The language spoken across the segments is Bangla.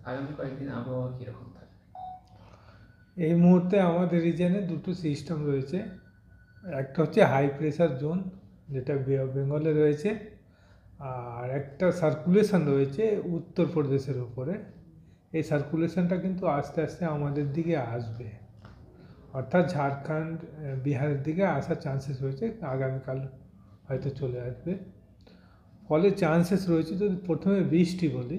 আগামী কয়েকদিন আবহাওয়া কীরকম থাকবে? এই মুহূর্তে আমাদের রিজনে দুটো সিস্টেম রয়েছে। একটা হচ্ছে হাই প্রেসার জোন, যেটা বে অফ বেঙ্গলে রয়েছে, আর একটা সার্কুলেশন রয়েছে উত্তরপ্রদেশের উপরে। এই সার্কুলেশনটা কিন্তু আস্তে আস্তে আমাদের দিকে আসবে, অর্থাৎ ঝাড়খণ্ড বিহারের দিকে আসার চান্সেস রয়েছে, আগামীকাল হয়তো চলে আসবে। ফলে চান্সেস রয়েছে, যদি প্রথমে বৃষ্টি বলি,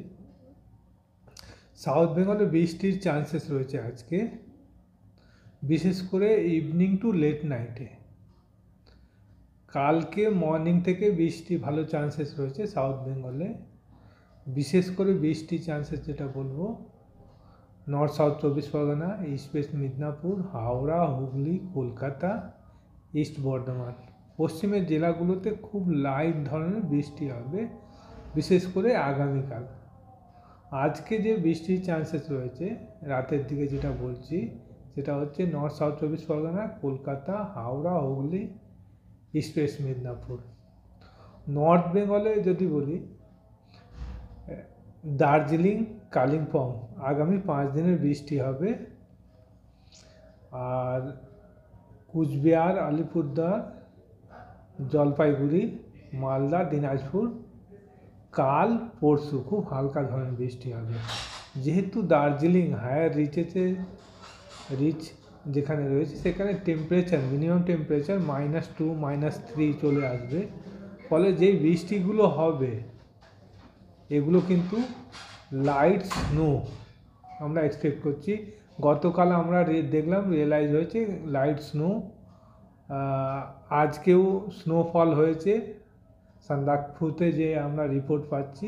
সাউথ বেঙ্গলে বৃষ্টির চান্সেস রয়েছে আজকে, বিশেষ করে ইভিনিং টু লেট নাইটে। কালকে মর্নিং থেকে বৃষ্টি ভালো চান্সেস রয়েছে সাউথ বেঙ্গলে। বিশেষ করে বৃষ্টির চান্সেস যেটা বলবো, নর্থ সাউথ চব্বিশ Pargana, east West Midnapore, Howrah, Hooghly, Kolkata, east Bardhaman, পশ্চিমের জেলাগুলোতে খুব লাইট ধরনের বৃষ্টি হবে, বিশেষ করে আগামীকাল। আজকে যে বৃষ্টির চান্সেস রয়েছে রাতের দিকে যেটা বলছি, সেটা হচ্ছে নর্থ সাউথ চব্বিশ Pargana, Kolkata, Howrah, Hooghly, east West Midnapore. North বেঙ্গলে যদি বলি, দার্জিলিং, কালিম্পং আগামী 5 দিনের বৃষ্টি হবে। আর কুচবিহার, আলিপুরদুয়ার, জলপাইগুড়ি, মালদা, দিনাজপুর কাল পরশু খুব হালকা ধরনের বৃষ্টি হবে। যেহেতু দার্জিলিং হায়ার রিচ যেখানে রয়েছে, সেখানে টেম্পারেচার, মিনিমাম টেম্পারেচার -2, -3 চলে আসবে। ফলে যেই বৃষ্টিগুলো হবে এগুলো কিন্তু লাইট স্নো আমরা এক্সপেক্ট করছি। গতকাল আমরা দেখলাম, রিয়েলাইজ হয়েছে লাইট স্নো। আজকেও স্নোফল হয়েছে সান্দাকফুতে, যে আমরা রিপোর্ট পাচ্ছি।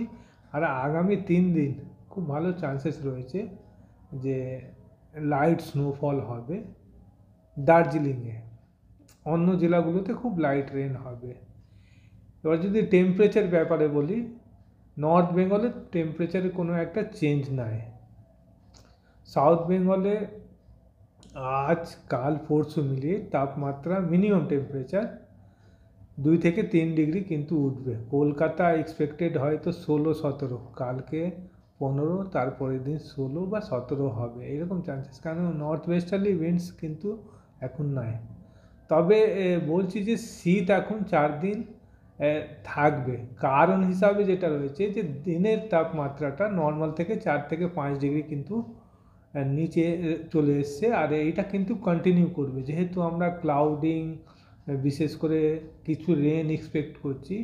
আর আগামী 3 দিন খুব ভালো চান্সেস রয়েছে যে লাইট স্নোফল হবে দার্জিলিংয়ে। অন্য জেলাগুলোতে খুব লাইট রেন হবে। এবার যদি টেম্পারেচার ব্যাপারে বলি, নর্থ বেঙ্গলে টেম্পারেচারে কোনো একটা চেঞ্জ নাই। সাউথ বেঙ্গলে আজ কাল পরশু মিলিয়ে তাপমাত্রা, মিনিমাম টেম্পারেচার 2 থেকে 3 ডিগ্রি কিন্তু উঠবে। কলকাতা এক্সপেক্টেড হয়তো 16-17, কালকে 15, তারপরের দিন 16 বা 17 হবে, এরকম চান্সেস। কারণ নর্থ ওয়েস্টার্লি উইন্ডস কিন্তু এখন নাই। তবে বলছি যে শীত এখন 4 দিন থাকবে। কারণ হিসাবে যেটা রয়েছে যে দিনের তাপমাত্রাটা নর্মাল থেকে 4 থেকে 5 ডিগ্রি কিন্তু নিচে চলে এসছে। আর এইটা কিন্তু কন্টিনিউ করবে, যেহেতু আমরা ক্লাউডিং, বিশেষ করে কিছু রেন এক্সপেক্ট করছি।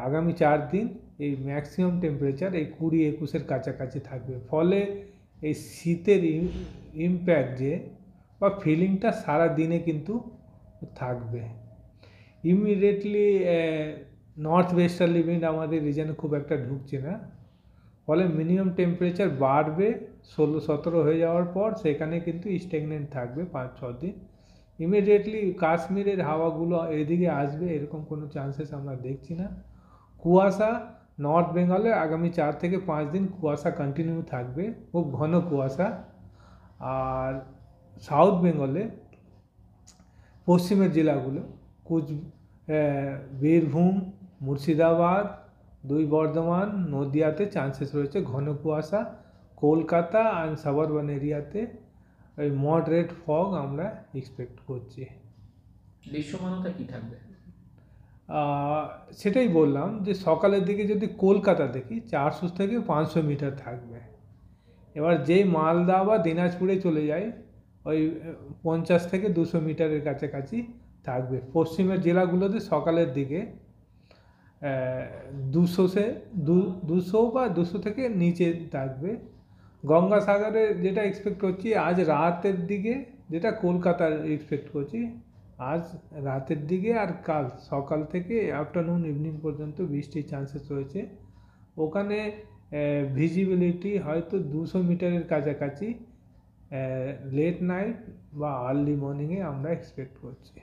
আগামী 4 দিন এই ম্যাক্সিমাম টেম্পারেচার এই 20-21-এর কাছাকাছি থাকবে। ফলে এই শীতের ইম্প্যাক্ট যে বা ফিলিংটা সারা দিনে কিন্তু থাকবে। ইমিডিয়েটলি নর্থ ওয়েস্টার্লি উইন্ড আমাদের রিজনে খুব একটা ঢুকছে না। ফলে মিনিমাম টেম্পারেচার বাড়বে 16-17 হয়ে যাওয়ার পর, সেখানে কিন্তু স্ট্যাগনেন্ট থাকবে 5-6 দিন। ইমিডিয়েটলি কাশ্মীরের হাওয়াগুলো এদিকে আসবে এরকম কোনো চান্সেস আমরা দেখছি না। কুয়াশা নর্থ বেঙ্গলে আগামী 4 থেকে 5 দিন কুয়াশা কন্টিনিউ থাকবে, খুব ঘন কুয়াশা। আর সাউথ বেঙ্গলে পশ্চিমের জেলাগুলো বীরভূম, মুর্শিদাবাদ, 2 বর্ধমান, নদিয়াতে চান্সেস রয়েছে ঘন কুয়াশা। কলকাতা অ্যান্ড সাবারবান এরিয়াতে ওই মডারেট ফগ আমরা এক্সপেক্ট করছি। দৃশ্যমানতা কী থাকবে? সেটাই বললাম যে সকালের দিকে যদি কলকাতা দেখি 400 থেকে 500 মিটার থাকবে। এবার যেই মালদা বা দিনাজপুরে চলে যায়, ওই 50 থেকে 200 মিটারের কাছাকাছি থাকবে। পশ্চিমের জেলাগুলোতে সকালের দিকে 200 বা 200 থেকে নিচে থাকবে। গঙ্গাসাগরে যেটা এক্সপেক্ট করছি আজ রাতের দিকে, যেটা কলকাতার এক্সপেক্ট করছি আজ রাতের দিকে, আর কাল সকাল থেকে আফটারনুন ইভিনিং পর্যন্ত বৃষ্টির চান্সেস রয়েছে। ওখানে ভিজিবিলিটি হয়তো 200 মিটারের কাছাকাছি লেট নাইট বা আর্লি মর্নিংয়ে আমরা এক্সপেক্ট করছি।